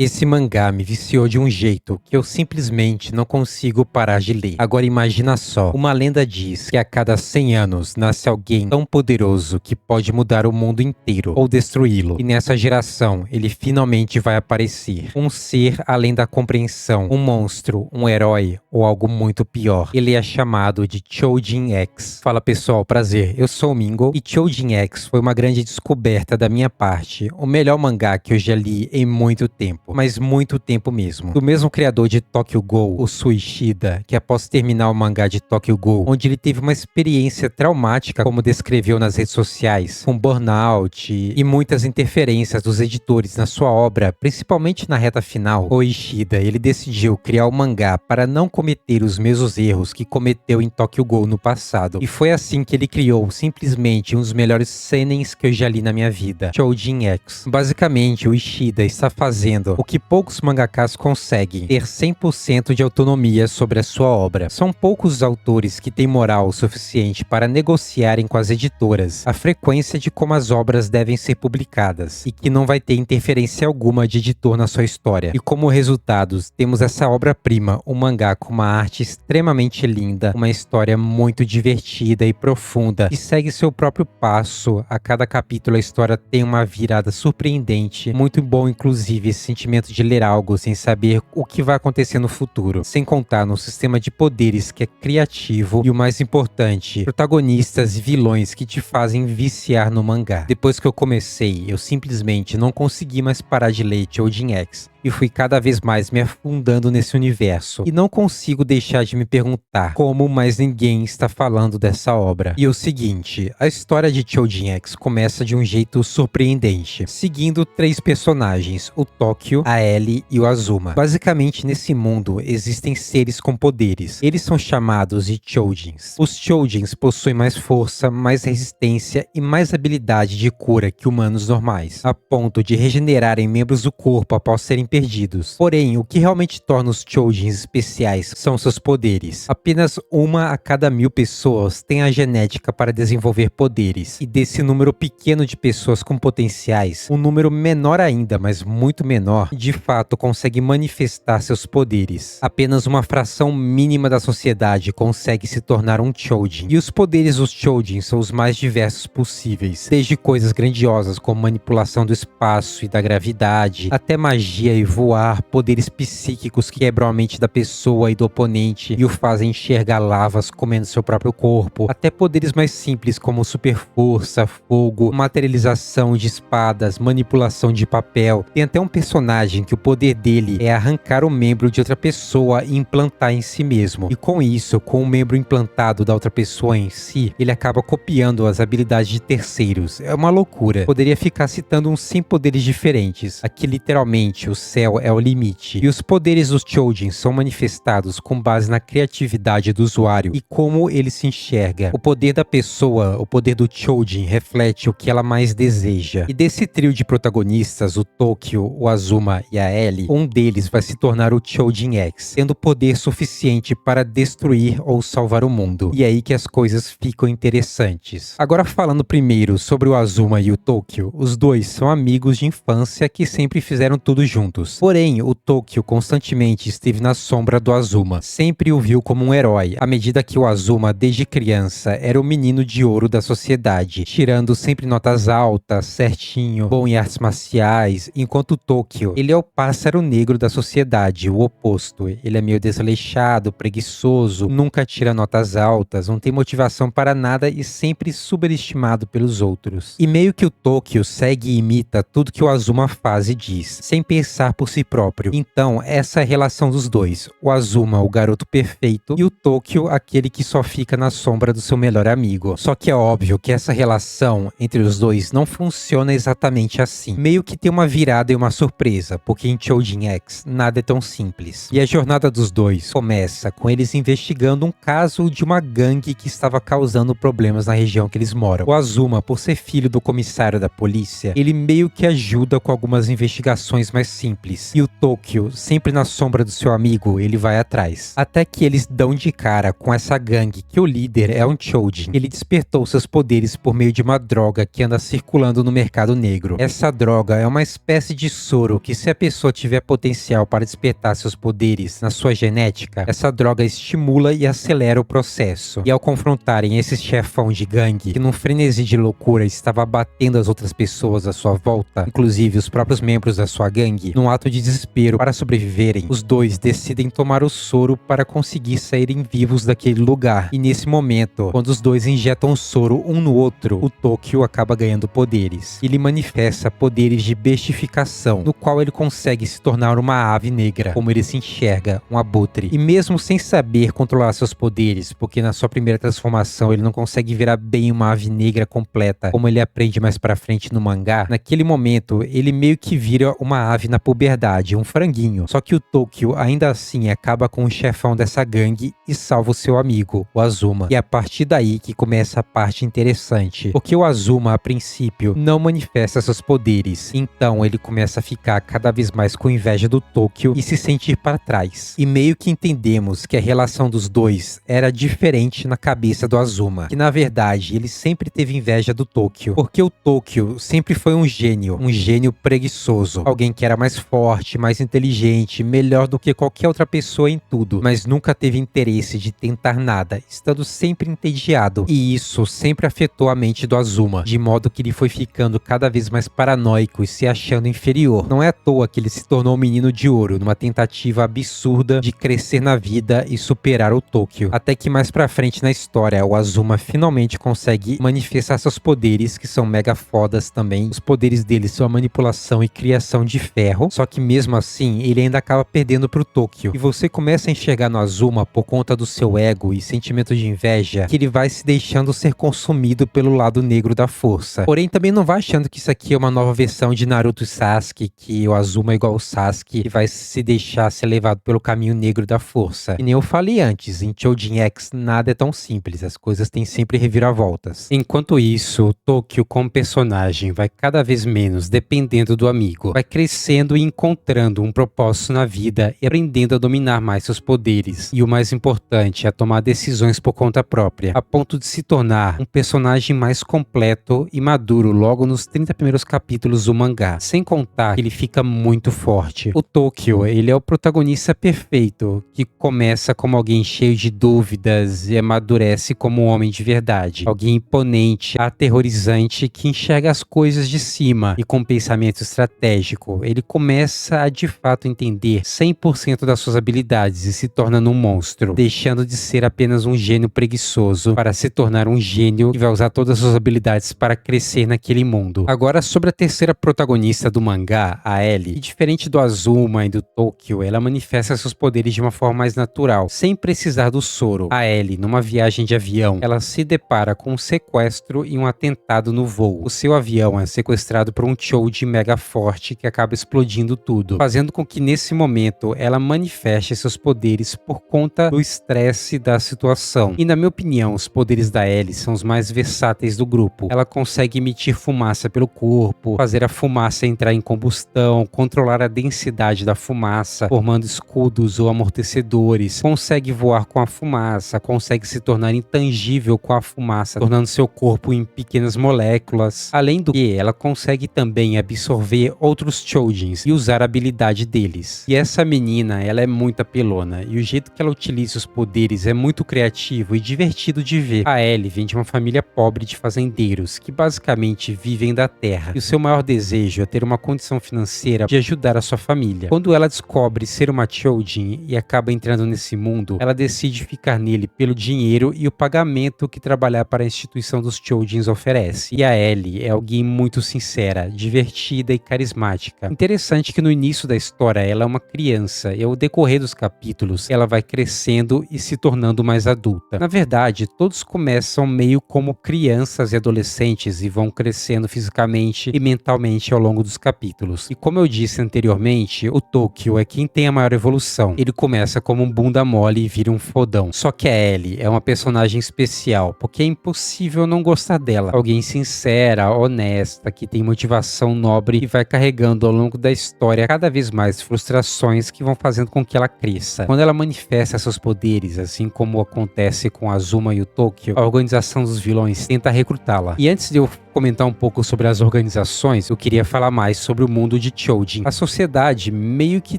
Esse mangá me viciou de um jeito que eu simplesmente não consigo parar de ler. Agora imagina só, uma lenda diz que a cada 100 anos nasce alguém tão poderoso que pode mudar o mundo inteiro ou destruí-lo. E nessa geração, ele finalmente vai aparecer. Um ser além da compreensão, um monstro, um herói ou algo muito pior. Ele é chamado de Choujin X. Fala pessoal, prazer, eu sou o Mingo e Choujin X foi uma grande descoberta da minha parte. O melhor mangá que eu já li em muito tempo. Mas muito tempo mesmo. Do mesmo criador de Tokyo Ghoul, o Suishida, que após terminar o mangá de Tokyo Ghoul, onde ele teve uma experiência traumática, como descreveu nas redes sociais, com burnout e muitas interferências dos editores na sua obra, principalmente na reta final, o Ishida, ele decidiu criar o mangá para não cometer os mesmos erros que cometeu em Tokyo Ghoul no passado. E foi assim que ele criou simplesmente um dos melhores senens que eu já li na minha vida, Choujin X. Basicamente, o Ishida está fazendo o que poucos mangakas conseguem, ter 100% de autonomia sobre a sua obra. São poucos os autores que têm moral o suficiente para negociarem com as editoras a frequência de como as obras devem ser publicadas e que não vai ter interferência alguma de editor na sua história. E como resultados, temos essa obra-prima, um mangá com uma arte extremamente linda, uma história muito divertida e profunda, e segue seu próprio passo. A cada capítulo a história tem uma virada surpreendente, muito bom inclusive esse sentimento de ler algo sem saber o que vai acontecer no futuro, sem contar no sistema de poderes que é criativo e o mais importante, protagonistas e vilões que te fazem viciar no mangá. Depois que eu comecei, eu simplesmente não consegui mais parar de ler Choujin X. E fui cada vez mais me afundando nesse universo. E não consigo deixar de me perguntar como mais ninguém está falando dessa obra. E o seguinte, a história de Choujin X começa de um jeito surpreendente, seguindo 3 personagens, o Tokyo, a Ellie e o Azuma. Basicamente, nesse mundo existem seres com poderes. Eles são chamados de Choujins. Os Choujins possuem mais força, mais resistência e mais habilidade de cura que humanos normais, a ponto de regenerarem membros do corpo após serem perdidos. Porém, o que realmente torna os Choujins especiais são seus poderes. Apenas uma a cada 1000 pessoas tem a genética para desenvolver poderes. E desse número pequeno de pessoas com potenciais, um número menor ainda, mas muito menor, de fato consegue manifestar seus poderes. Apenas uma fração mínima da sociedade consegue se tornar um Choujin. E os poderes dos Choujins são os mais diversos possíveis. Desde coisas grandiosas como manipulação do espaço e da gravidade, até magia e voar, poderes psíquicos que quebram a mente da pessoa e do oponente e o fazem enxergar lavas comendo seu próprio corpo, até poderes mais simples como super força, fogo, materialização de espadas, manipulação de papel. Tem até um personagem que o poder dele é arrancar o membro de outra pessoa e implantar em si mesmo. E com isso, com o membro implantado da outra pessoa em si, ele acaba copiando as habilidades de terceiros. É uma loucura. Poderia ficar citando uns 100 poderes diferentes. Aqui literalmente o céu é o limite. E os poderes dos Choujin são manifestados com base na criatividade do usuário e como ele se enxerga. O poder da pessoa, o poder do Choujin, reflete o que ela mais deseja. E desse trio de protagonistas, o Tokyo, o Azuma e a Ellie, um deles vai se tornar o Choujin X, tendo poder suficiente para destruir ou salvar o mundo. E é aí que as coisas ficam interessantes. Agora falando primeiro sobre o Azuma e o Tokyo, os dois são amigos de infância que sempre fizeram tudo juntos. Porém, o Tokyo constantemente esteve na sombra do Azuma, sempre o viu como um herói, à medida que o Azuma, desde criança, era o menino de ouro da sociedade, tirando sempre notas altas, certinho, bom em artes marciais, enquanto o Tokyo, ele é o pássaro negro da sociedade, o oposto. Ele é meio desleixado, preguiçoso, nunca tira notas altas, não tem motivação para nada e sempre superestimado pelos outros. E meio que o Tokyo segue e imita tudo que o Azuma faz e diz, sem pensar por si próprio. Então, essa é a relação dos dois. O Azuma, o garoto perfeito, e o Tokyo, aquele que só fica na sombra do seu melhor amigo. Só que é óbvio que essa relação entre os dois não funciona exatamente assim. Meio que tem uma virada e uma surpresa, porque em Choujin X nada é tão simples. E a jornada dos dois começa com eles investigando um caso de uma gangue que estava causando problemas na região que eles moram. O Azuma, por ser filho do comissário da polícia, ele meio que ajuda com algumas investigações mais simples simples. E o Tokyo, sempre na sombra do seu amigo, ele vai atrás. Até que eles dão de cara com essa gangue, que o líder é um Choujin. Ele despertou seus poderes por meio de uma droga que anda circulando no mercado negro. Essa droga é uma espécie de soro que, se a pessoa tiver potencial para despertar seus poderes na sua genética, essa droga estimula e acelera o processo. E ao confrontarem esse chefão de gangue, que num frenesi de loucura estava batendo as outras pessoas à sua volta, inclusive os próprios membros da sua gangue, num ato de desespero para sobreviverem, os dois decidem tomar o soro para conseguir saírem vivos daquele lugar. E nesse momento, quando os dois injetam o soro um no outro, o Tokyo acaba ganhando poderes. Ele manifesta poderes de bestificação, no qual ele consegue se tornar uma ave negra, como ele se enxerga, um abutre. E mesmo sem saber controlar seus poderes, porque na sua primeira transformação ele não consegue virar bem uma ave negra completa, como ele aprende mais pra frente no mangá, naquele momento ele meio que vira uma ave na puberdade, um franguinho. Só que o Tokyo ainda assim acaba com o chefão dessa gangue e salva o seu amigo, o Azuma. E é a partir daí que começa a parte interessante, porque o Azuma a princípio não manifesta seus poderes, então ele começa a ficar cada vez mais com inveja do Tokyo e se sentir para trás. E meio que entendemos que a relação dos dois era diferente na cabeça do Azuma, que na verdade ele sempre teve inveja do Tokyo, porque o Tokyo sempre foi um gênio preguiçoso, alguém que era mais forte, mais inteligente, melhor do que qualquer outra pessoa em tudo, mas nunca teve interesse de tentar nada, estando sempre entediado. E isso sempre afetou a mente do Azuma, de modo que ele foi ficando cada vez mais paranoico e se achando inferior. Não é à toa que ele se tornou um menino de ouro, numa tentativa absurda de crescer na vida e superar o Tokyo. Até que mais pra frente na história, o Azuma finalmente consegue manifestar seus poderes, que são mega fodas também. Os poderes dele são a manipulação e criação de ferro, só que mesmo assim, ele ainda acaba perdendo pro Tokyo. E você começa a enxergar no Azuma, por conta do seu ego e sentimento de inveja, que ele vai se deixando ser consumido pelo lado negro da força. Porém, também não vai achando que isso aqui é uma nova versão de Naruto e Sasuke, que o Azuma é igual o Sasuke e vai se deixar ser levado pelo caminho negro da força. E nem eu falei antes, em Choujin X nada é tão simples, as coisas têm sempre reviravoltas. Enquanto isso, o Tokyo como personagem vai cada vez menos dependendo do amigo, vai crescendo e encontrando um propósito na vida e aprendendo a dominar mais seus poderes. E o mais importante é tomar decisões por conta própria, a ponto de se tornar um personagem mais completo e maduro logo nos 30 primeiros capítulos do mangá. Sem contar que ele fica muito forte. O Tokyo, ele é o protagonista perfeito, que começa como alguém cheio de dúvidas e amadurece como um homem de verdade. Alguém imponente, aterrorizante, que enxerga as coisas de cima e com pensamento estratégico. Ele começa a de fato entender 100% das suas habilidades e se torna um monstro, deixando de ser apenas um gênio preguiçoso para se tornar um gênio que vai usar todas as suas habilidades para crescer naquele mundo. Agora, sobre a terceira protagonista do mangá, a Ellie, e diferente do Azuma e do Tokyo, ela manifesta seus poderes de uma forma mais natural, sem precisar do soro. A Ellie, numa viagem de avião, ela se depara com um sequestro e um atentado no voo. O seu avião é sequestrado por um Choujin mega forte que acaba explodindo tudo, fazendo com que nesse momento ela manifeste seus poderes por conta do estresse da situação. E na minha opinião, os poderes da Ellie são os mais versáteis do grupo. Ela consegue emitir fumaça pelo corpo, fazer a fumaça entrar em combustão, controlar a densidade da fumaça, formando escudos ou amortecedores, consegue voar com a fumaça, consegue se tornar intangível com a fumaça, tornando seu corpo em pequenas moléculas. Além do que, ela consegue também absorver outros Choujins e usar a habilidade deles. E essa menina, ela é muito apelona, e o jeito que ela utiliza os poderes é muito criativo e divertido de ver. A Ellie vem de uma família pobre de fazendeiros, que basicamente vivem da terra, e o seu maior desejo é ter uma condição financeira de ajudar a sua família. Quando ela descobre ser uma Choujin e acaba entrando nesse mundo, ela decide ficar nele pelo dinheiro e o pagamento que trabalhar para a instituição dos Choujins oferece. E a Ellie é alguém muito sincera, divertida e carismática. Interessante que no início da história ela é uma criança, e ao decorrer dos capítulos ela vai crescendo e se tornando mais adulta. Na verdade, todos começam meio como crianças e adolescentes e vão crescendo fisicamente e mentalmente ao longo dos capítulos. E como eu disse anteriormente, o Tokyo é quem tem a maior evolução. Ele começa como um bunda mole e vira um fodão. Só que a Ellie é uma personagem especial, porque é impossível não gostar dela. Alguém sincera, honesta, que tem motivação nobre e vai carregando ao longo da história cada vez mais frustrações que vão fazendo com que ela cresça. Quando ela manifesta seus poderes, assim como acontece com a Azuma e o Tokyo, a organização dos vilões tenta recrutá-la. E antes de eu comentar um pouco sobre as organizações, eu queria falar mais sobre o mundo de Choujin. A sociedade meio que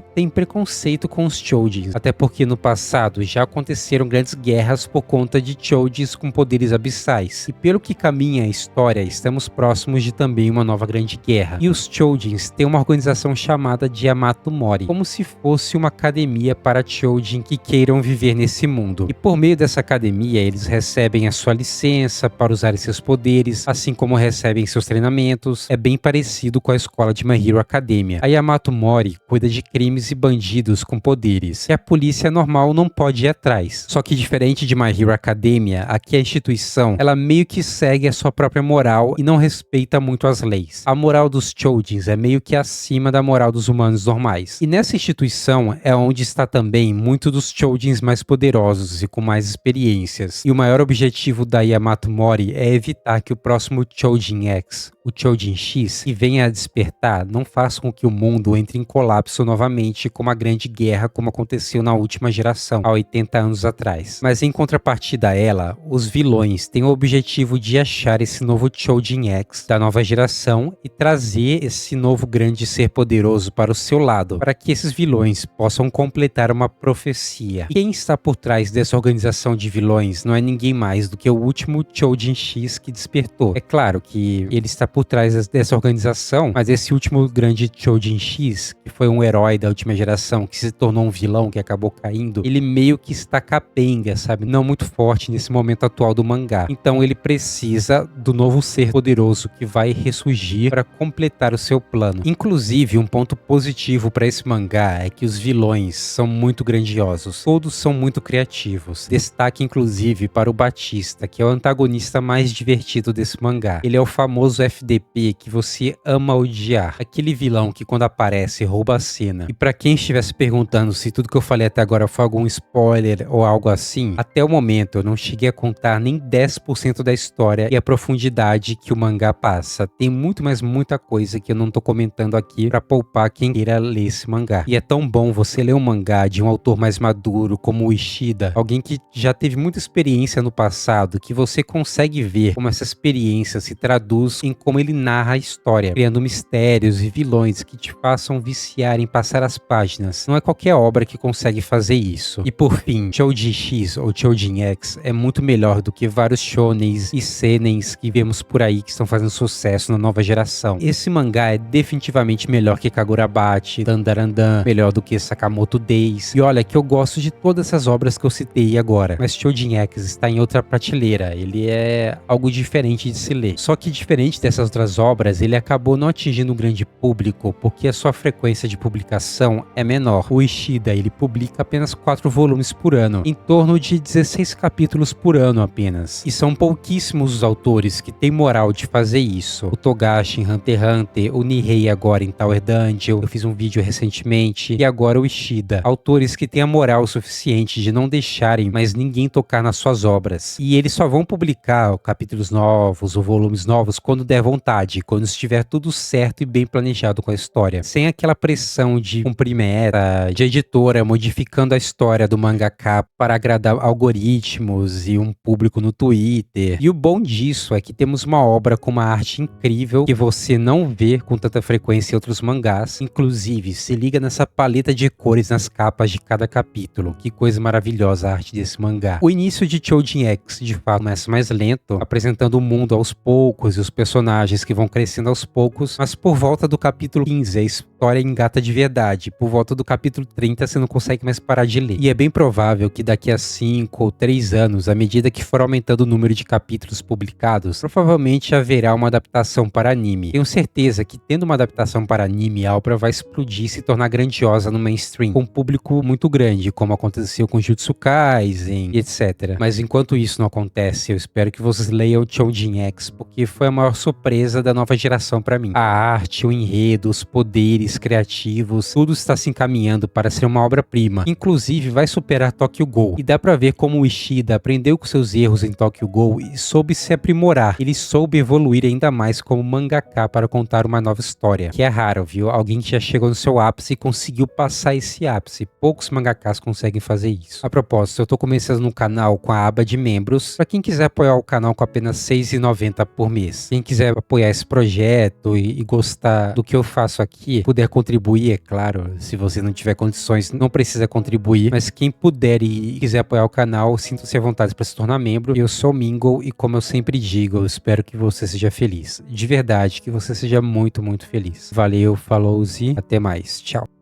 tem preconceito com os Choujins, até porque no passado já aconteceram grandes guerras por conta de Choujins com poderes abissais. E pelo que caminha a história, estamos próximos de também uma nova grande guerra. E os Choujins têm uma organização chamada de Yamato Mori, como se fosse uma academia para Choujin que queiram viver nesse mundo. E por meio dessa academia, eles recebem a sua licença para usar seus poderes, assim como recebem seus treinamentos. É bem parecido com a escola de My Hero Academia. A Yamato Mori cuida de crimes e bandidos com poderes, e a polícia normal não pode ir atrás. Só que diferente de My Hero Academia, aqui a instituição, ela meio que segue a sua própria moral e não respeita muito as leis. A moral dos Choujins é meio que acima da moral dos humanos normais. E nessa instituição é onde está também muito dos Choujins mais poderosos e com mais experiências. E o maior objetivo da Yamato Mori é evitar que o próximo Choujin X, o Choujin X, que venha a despertar, não faça com que o mundo entre em colapso novamente com uma grande guerra como aconteceu na última geração, há 80 anos atrás. Mas em contrapartida a ela, os vilões têm o objetivo de achar esse novo Choujin X da nova geração e trazer esse novo grande ser poderoso para o seu lado, para que esses vilões possam completar uma profecia. E quem está por trás dessa organização de vilões não é ninguém mais do que o último Choujin X que despertou. É claro que ele está por trás dessa organização, mas esse último grande Choujin X, que foi um herói da última geração, que se tornou um vilão, que acabou caindo, ele meio que está capenga, sabe? Não muito forte nesse momento atual do mangá. Então ele precisa do novo ser poderoso que vai ressurgir para completar o seu plano. Inclusive, um ponto positivo para esse mangá é que os vilões são muito grandiosos. Todos são muito criativos. Destaque inclusive para o Batista, que é o antagonista mais divertido desse mangá. Ele é o famoso FDP que você ama odiar. Aquele vilão que quando aparece rouba a cena. E pra quem estivesse perguntando se tudo que eu falei até agora foi algum spoiler ou algo assim, até o momento eu não cheguei a contar nem 10% da história e a profundidade que o mangá passa. Tem muito, mas muita coisa que eu não tô comentando aqui pra poupar quem queira ler esse mangá. E é tão bom você ler um mangá de um autor mais maduro como o Ishida, alguém que já teve muita experiência no passado, que você consegue ver como essa experiência se traduz em como ele narra a história, criando mistérios e vilões que te façam viciar em passar as páginas. Não é qualquer obra que consegue fazer isso. E por fim, Choujin X ou Choujin X é muito melhor do que vários shonens e senens que vemos por aí que estão fazendo sucesso na nova geração. Esse mangá é definitivamente melhor que Kagurabachi, Dandarandan, melhor do que Sakamoto Days. E olha que eu gosto de todas essas obras que eu citei agora, mas Choujin X está em outra prateleira. Ele é algo diferente de se ler. Só que diferente dessas outras obras, ele acabou não atingindo um grande público porque a sua frequência de publicação é menor. O Ishida, ele publica apenas 4 volumes por ano, em torno de 16 capítulos por ano apenas. E são pouquíssimos os autores que têm moral de fazer isso. O Togashi em Hunter x Hunter, o Nihei agora em Tower Dungeon, eu fiz um vídeo recentemente, e agora o Ishida. Autores que têm a moral suficiente de não deixarem mais ninguém tocar nas suas obras. E eles só vão publicar capítulos novos ou volumes novos quando der vontade, quando estiver tudo certo e bem planejado com a história. Sem aquela pressão de cumprir meta, de editora modificando a história do mangaka para agradar algoritmos e um público no Twitter. E o bom disso é que temos uma obra com uma arte incrível que você não vê com tanta frequência em outros mangás. Inclusive, se liga nessa paleta de cores nas capas de cada capítulo. Que coisa maravilhosa a arte desse mangá. O início de Choujin X, de fato, começa mais lento, apresentando o mundo aos poucos e os personagens que vão crescendo aos poucos, mas por volta do capítulo 15 a história engata de verdade. Por volta do capítulo 30 você não consegue mais parar de ler. E é bem provável que daqui a 5 ou 3 anos, à medida que for aumentando o número de capítulos publicados, provavelmente haverá uma adaptação para anime. Tenho certeza que tendo uma adaptação para anime, a obra vai explodir e se tornar grandiosa no mainstream, com um público muito grande, como aconteceu com Jujutsu Kaisen e etc. Mas enquanto isso não acontece, eu espero que vocês leiam Choujin X, porque foi a maior surpresa surpresa da nova geração pra mim. A arte, o enredo, os poderes criativos, tudo está se encaminhando para ser uma obra-prima. Inclusive vai superar Tokyo Ghoul. E dá pra ver como o Ishida aprendeu com seus erros em Tokyo Ghoul e soube se aprimorar. Ele soube evoluir ainda mais como mangaka para contar uma nova história. Que é raro, viu? Alguém que já chegou no seu ápice e conseguiu passar esse ápice. Poucos mangakas conseguem fazer isso. A propósito, eu tô começando no canal com a aba de membros. Pra quem quiser apoiar o canal com apenas R$ 6,90 por mês. Quem quiser apoiar esse projeto e gostar do que eu faço aqui, puder contribuir, é claro. Se você não tiver condições, não precisa contribuir. Mas quem puder e quiser apoiar o canal, sinta-se à vontade para se tornar membro. Eu sou o Mingle e, como eu sempre digo, eu espero que você seja feliz. De verdade, que você seja muito, muito feliz. Valeu, falou e até mais. Tchau.